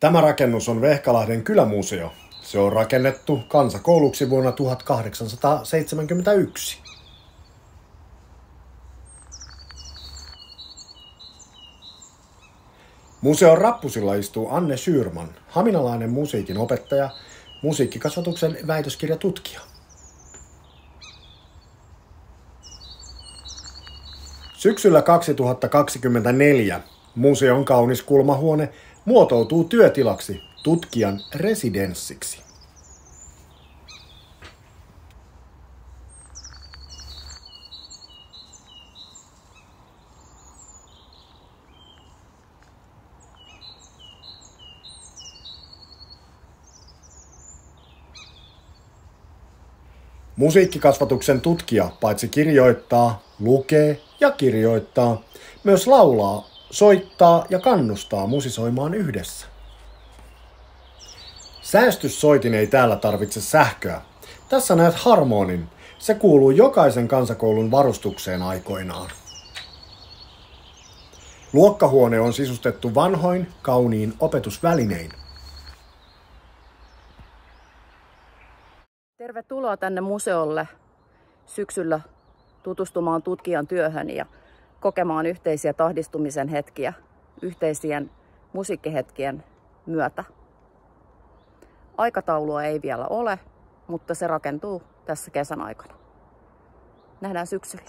Tämä rakennus on Vehkalahden kylämuseo. Se on rakennettu kansakouluksi vuonna 1871. Museon rappusilla istuu Anne Schürman, haminalainen musiikin opettaja, musiikkikasvatuksen väitöskirjatutkija. Syksyllä 2024 museon kaunis kulmahuone muotoutuu työtilaksi, tutkijan residenssiksi. Musiikkikasvatuksen tutkija paitsi kirjoittaa, lukee ja kirjoittaa, myös laulaa, soittaa ja kannustaa musisoimaan yhdessä. Säästyssoitin ei täällä tarvitse sähköä. Tässä näet harmonin. Se kuuluu jokaisen kansakoulun varustukseen aikoinaan. Luokkahuone on sisustettu vanhoin, kauniin opetusvälinein. Tervetuloa tänne museolle syksyllä tutustumaan tutkijan työhön ja kokemaan yhteisiä tahdistumisen hetkiä yhteisien musiikkihetkien myötä. Aikataulua ei vielä ole, mutta se rakentuu tässä kesän aikana. Nähdään syksyllä.